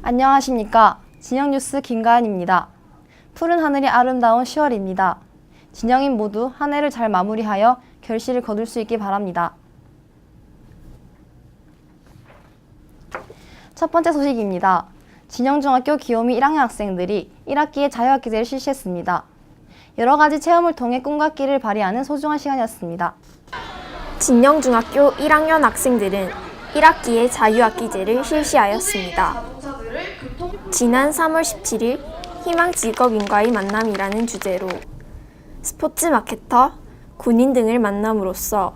안녕하십니까. 진영뉴스 김가은입니다. 푸른 하늘이 아름다운 10월입니다. 진영인 모두 한 해를 잘 마무리하여 결실을 거둘 수 있길 바랍니다. 첫 번째 소식입니다. 진영중학교 기요미 1학년 학생들이 1학기에 자유학기제를 실시했습니다. 여러 가지 체험을 통해 꿈과 끼를 발휘하는 소중한 시간이었습니다. 진영중학교 1학년 학생들은 1학기에 자유학기제를 실시하였습니다. 지난 3월 17일 희망 직업인과의 만남이라는 주제로 스포츠 마케터, 군인 등을 만남으로써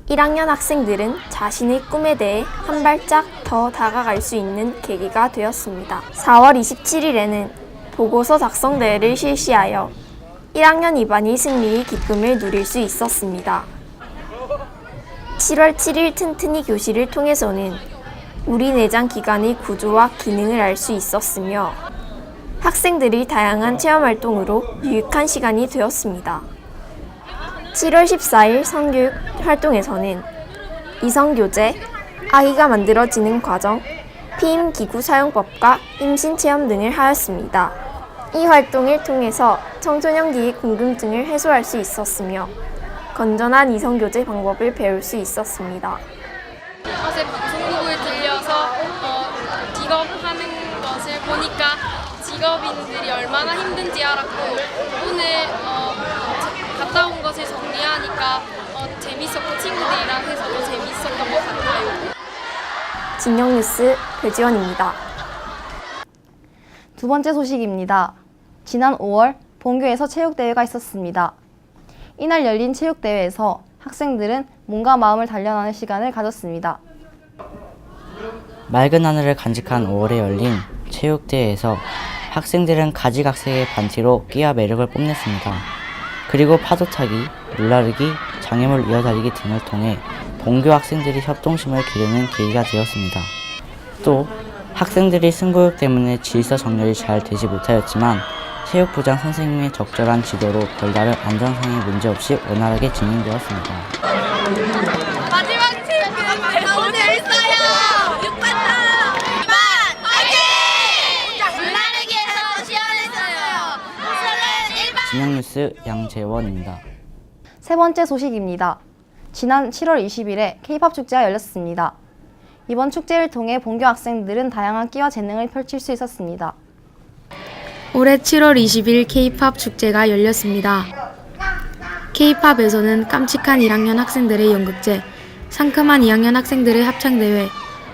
1학년 학생들은 자신의 꿈에 대해 한 발짝 더 다가갈 수 있는 계기가 되었습니다. 4월 27일에는 보고서 작성 대회를 실시하여 1학년 2반이 승리의 기쁨을 누릴 수 있었습니다. 7월 7일 튼튼이 교실을 통해서는 우리 내장 기관의 구조와 기능을 알 수 있었으며 학생들이 다양한 체험활동으로 유익한 시간이 되었습니다. 7월 14일 성교육 활동에서는 이성교재, 아기가 만들어지는 과정, 피임기구 사용법과 임신체험 등을 하였습니다. 이 활동을 통해서 청소년기의 궁금증을 해소할 수 있었으며 건전한 이성교제 방법을 배울 수 있었습니다. 어제 방송국을 들려서 직업하는 것을 보니까 직업인들이 얼마나 힘든지 알았고 오늘 갔다 온 것을 정리하니까 재밌었고 친구들이랑 해서도 재밌었던 것 같아요. 진영뉴스 배지원입니다. 두 번째 소식입니다. 지난 5월 본교에서 체육대회가 있었습니다. 이날 열린 체육대회에서 학생들은 몸과 마음을 단련하는 시간을 가졌습니다. 맑은 하늘을 간직한 5월에 열린 체육대회에서 학생들은 가지각색의 반티로 끼와 매력을 뽐냈습니다. 그리고 파도타기, 물나르기, 장애물 이어달리기 등을 통해 본교 학생들이 협동심을 기르는 계기가 되었습니다. 또 학생들이 승부욕 때문에 질서 정렬이 잘 되지 못하였지만 체육부장 선생님의 적절한 지도로 별다른 안전상의 문제 없이 원활하게 진행되었습니다. 마지막 체육대회 너무 재밌어요. 6반 2반 화이팅! 물나르기에서 시원했어요. 우승은 1반. 진영뉴스 양재원입니다. 세 번째 소식입니다. 지난 7월 20일에 K-POP 축제가 열렸습니다. 이번 축제를 통해 본교 학생들은 다양한 끼와 재능을 펼칠 수 있었습니다. 올해 7월 20일 K-POP 축제가 열렸습니다. K-POP에서는 깜찍한 1학년 학생들의 연극제, 상큼한 2학년 학생들의 합창대회,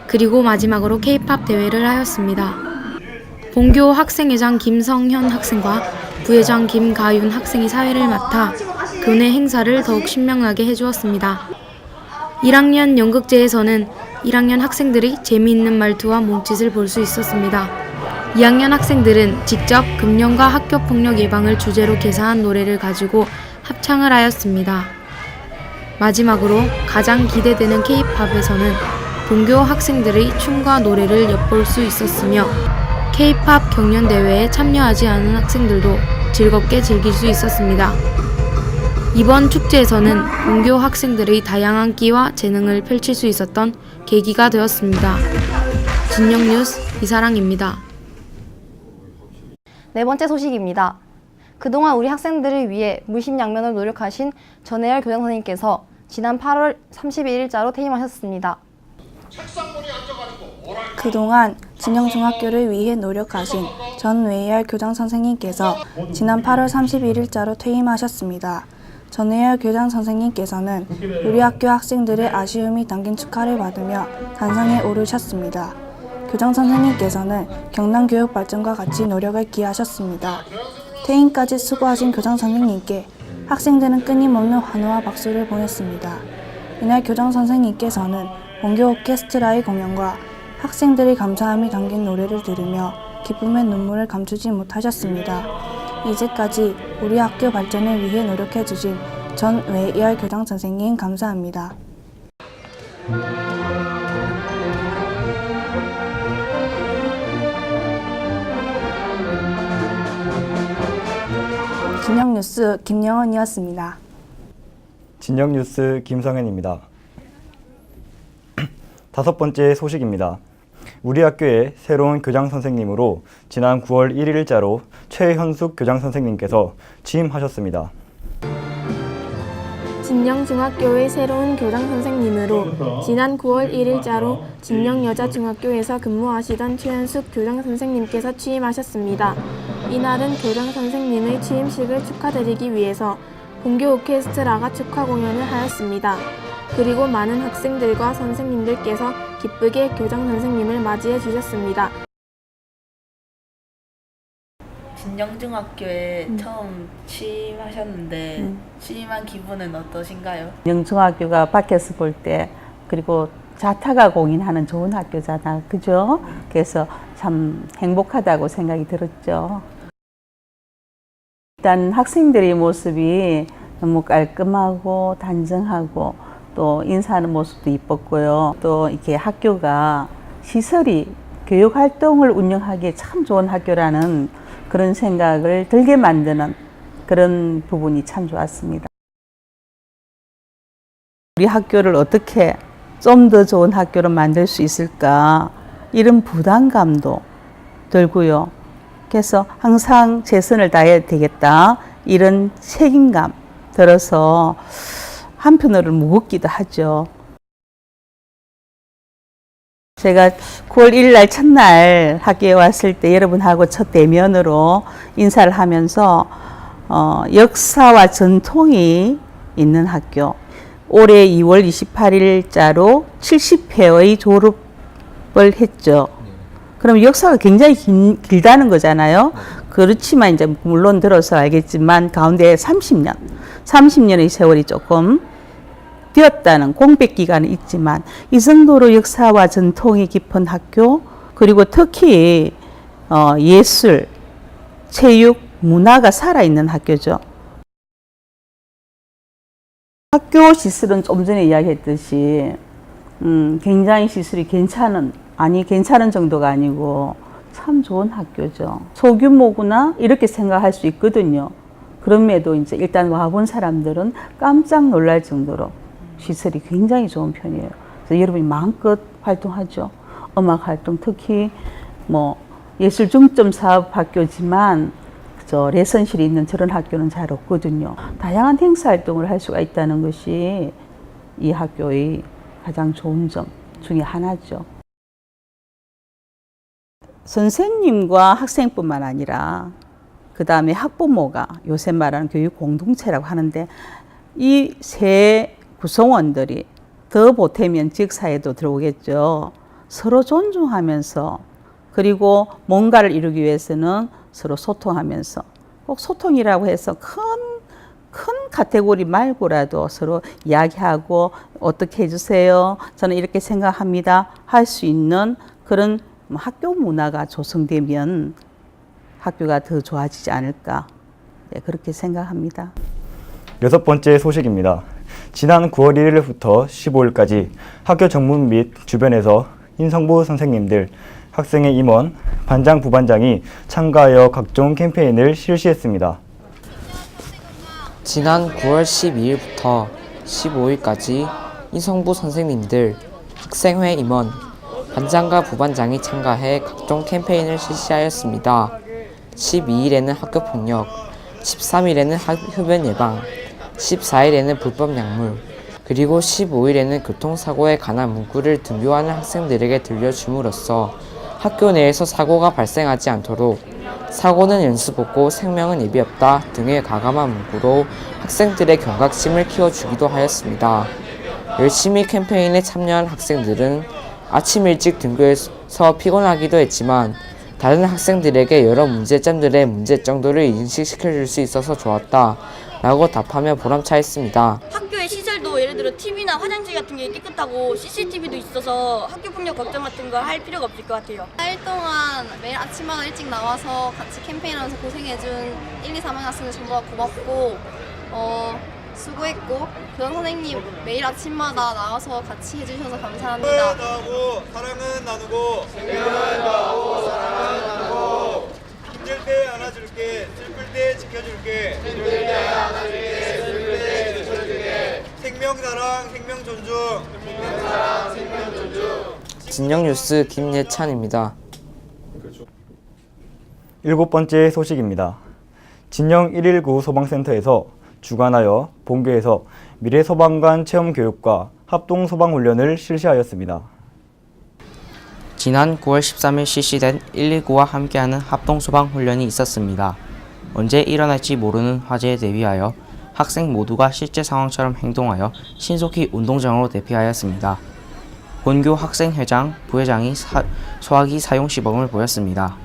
그리고 마지막으로 K-POP 대회를 하였습니다. 본교 학생회장 김성현 학생과 부회장 김가윤 학생이 사회를 맡아 교내 행사를 더욱 신명나게 해주었습니다. 1학년 연극제에서는 1학년 학생들이 재미있는 말투와 몸짓을 볼 수 있었습니다. 2학년 학생들은 직접 금연과 학교폭력 예방을 주제로 개사한 노래를 가지고 합창을 하였습니다. 마지막으로 가장 기대되는 K-POP에서는 본교 학생들의 춤과 노래를 엿볼 수 있었으며 K-POP 경연대회에 참여하지 않은 학생들도 즐겁게 즐길 수 있었습니다. 이번 축제에서는 본교 학생들의 다양한 끼와 재능을 펼칠 수 있었던 계기가 되었습니다. 진영뉴스 이사랑입니다. 네 번째 소식입니다. 그동안 우리 학생들을 위해 물심양면으로 노력하신 전혜열 교장선생님께서 지난 8월 31일자로 퇴임하셨습니다. 그동안 진영중학교를 위해 노력하신 전외열 교장선생님께서 지난 8월 31일자로 퇴임하셨습니다. 전혜열 교장선생님께서는 우리 학교 학생들의 아쉬움이 담긴 축하를 받으며 단상에 오르셨습니다. 교장선생님께서는 경남 교육 발전과 같이 노력을 기하셨습니다. 퇴임까지 수고하신 교장선생님께 학생들은 끊임없는 환호와 박수를 보냈습니다. 이날 교장선생님께서는 본교 오케스트라의 공연과 학생들의 감사함이 담긴 노래를 들으며 기쁨의 눈물을 감추지 못하셨습니다. 이제까지 우리 학교 발전을 위해 노력해주신 전외열 교장선생님 감사합니다. 진영뉴스 김영원이었습니다. 진영뉴스 김성현입니다. 다섯 번째 소식입니다. 우리 학교의 새로운 교장 선생님으로 지난 9월 1일자로 최현숙 교장 선생님께서 취임하셨습니다. 진영중학교의 새로운 교장 선생님으로 지난 9월 1일자로 진영여자중학교에서 근무하시던 최현숙 교장 선생님께서 취임하셨습니다. 이날은 교장 선생님의 취임식을 축하드리기 위해서 본교 오케스트라가 축하 공연을 하였습니다. 그리고 많은 학생들과 선생님들께서 기쁘게 교장 선생님을 맞이해 주셨습니다. 진영중학교에 처음 취임하셨는데 취임한 기분은 어떠신가요? 영중학교가 밖에서 볼 때 그리고 자타가 공인하는 좋은 학교잖아, 그죠? 그래서 참 행복하다고 생각이 들었죠. 일단 학생들의 모습이 너무 깔끔하고 단정하고 또 인사하는 모습도 이뻤고요. 또 이렇게 학교가 시설이 교육 활동을 운영하기에 참 좋은 학교라는 그런 생각을 들게 만드는 그런 부분이 참 좋았습니다. 우리 학교를 어떻게 좀 더 좋은 학교로 만들 수 있을까 이런 부담감도 들고요. 그래서 항상 최선을 다해야 되겠다 이런 책임감 들어서 한편으로는 무겁기도 하죠. 제가 9월 1일 날 첫날 학교에 왔을 때 여러분하고 첫 대면으로 인사를 하면서 역사와 전통이 있는 학교, 올해 2월 28일자로 70회의 졸업을 했죠. 그럼 역사가 굉장히 길다는 거잖아요. 그렇지만 이제 물론 들어서 알겠지만 가운데 30년의 세월이 조금 되었다는 공백 기간은 있지만 이 정도로 역사와 전통이 깊은 학교, 그리고 특히 예술, 체육, 문화가 살아있는 학교죠. 학교 시설은 좀 전에 이야기했듯이 굉장히 시설이 괜찮은 정도가 아니고 참 좋은 학교죠. 소규모구나 이렇게 생각할 수 있거든요. 그럼에도 이제 일단 와본 사람들은 깜짝 놀랄 정도로 시설이 굉장히 좋은 편이에요. 그래서 여러분이 마음껏 활동하죠. 음악 활동, 특히 뭐 예술 중점 사업 학교지만 저 레슨실이 있는 저런 학교는 잘 없거든요. 다양한 행사 활동을 할 수가 있다는 것이 이 학교의 가장 좋은 점 중에 하나죠. 선생님과 학생뿐만 아니라 그 다음에 학부모가 요새 말하는 교육 공동체라고 하는데 이 세 구성원들이 더 보태면 지역사회도 들어오겠죠. 서로 존중하면서 그리고 뭔가를 이루기 위해서는 서로 소통하면서 꼭 소통이라고 해서 큰 카테고리 말고라도 서로 이야기하고 어떻게 해주세요. 저는 이렇게 생각합니다. 할 수 있는 그런 학교 문화가 조성되면 학교가 더 좋아지지 않을까. 네, 그렇게 생각합니다. 6번째 소식입니다. 지난 9월 1일부터 15일까지 학교 정문 및 주변에서 인성부 선생님들, 학생의 임원, 반장, 부반장이 참가하여 각종 캠페인을 실시했습니다. 지난 9월 12일부터 15일까지 인성부 선생님들, 학생회 임원, 반장과 부반장이 참가해 각종 캠페인을 실시하였습니다. 12일에는 학교폭력, 13일에는 흡연 예방, 14일에는 불법 약물, 그리고 15일에는 교통사고에 관한 문구를 등교하는 학생들에게 들려줌으로써 학교 내에서 사고가 발생하지 않도록 사고는 연습 없고 생명은 예비 없다 등의 과감한 문구로 학생들의 경각심을 키워주기도 하였습니다. 열심히 캠페인에 참여한 학생들은 아침 일찍 등교해서 피곤하기도 했지만 다른 학생들에게 여러 문제점들의 문제점들을 인식시켜줄 수 있어서 좋았다 라고 답하며 보람차했습니다. 학교의 시설도 예를 들어 TV나 화장실 같은 게 깨끗하고 CCTV도 있어서 학교 폭력 걱정 같은 거 할 필요가 없을 것 같아요. 4일 동안 매일 아침마다 일찍 나와서 같이 캠페인하면서 고생해준 1, 2, 3학 학생들 전부 다 고맙고 수고했고 교장 선생님 매일 아침마다 나와서 같이 해주셔서 감사합니다. 나오고 사랑은 나누고 생명은 나오고 사랑은 나누고 힘들 때 안아줄게 슬플 때 지켜줄게 생명 사랑 생명 존중 진영뉴스 김예찬입니다. 7번째 소식입니다. 진영 119 소방센터에서 주관하여 본교에서 미래 소방관 체험 교육과 합동 소방 훈련을 실시하였습니다. 지난 9월 13일 실시된 119와 함께하는 합동 소방 훈련이 있었습니다. 언제 일어날지 모르는 화재에 대비하여 학생 모두가 실제 상황처럼 행동하여 신속히 운동장으로 대피하였습니다. 본교 학생회장, 부회장이 소화기 사용 시범을 보였습니다.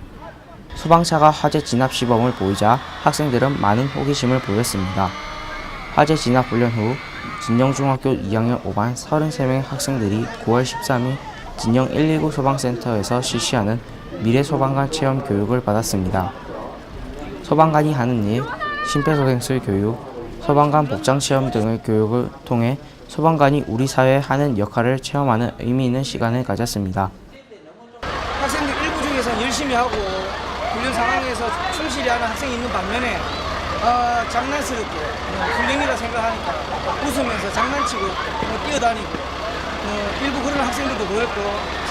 소방차가 화재 진압 시범을 보이자 학생들은 많은 호기심을 보였습니다. 화재 진압 훈련 후 진영중학교 2학년 5반 33명의 학생들이 9월 13일 진영 119 소방센터에서 실시하는 미래 소방관 체험 교육을 받았습니다. 소방관이 하는 일, 심폐소생술 교육, 소방관 복장 체험 등의 교육을 통해 소방관이 우리 사회에 하는 역할을 체험하는 의미 있는 시간을 가졌습니다. 학생들 일부 중에서는 열심히 하고 훈련 상황에서 충실히 하는 학생이 있는 반면에 장난스럽게 훈련이라 생각하니까 웃으면서 장난치고 뛰어다니고 일부 그런 학생들도 보였고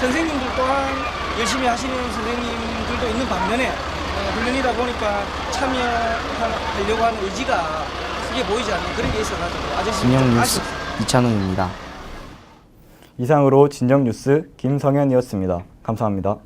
선생님들 또한 열심히 하시는 선생님들도 있는 반면에 훈련이다 보니까 참여하려고 하는 의지가 크게 보이지 않는 그런 게 있어가지고 아저씨 진영 뉴스 이찬웅입니다. 이상으로 진영 뉴스 김성현이었습니다. 감사합니다.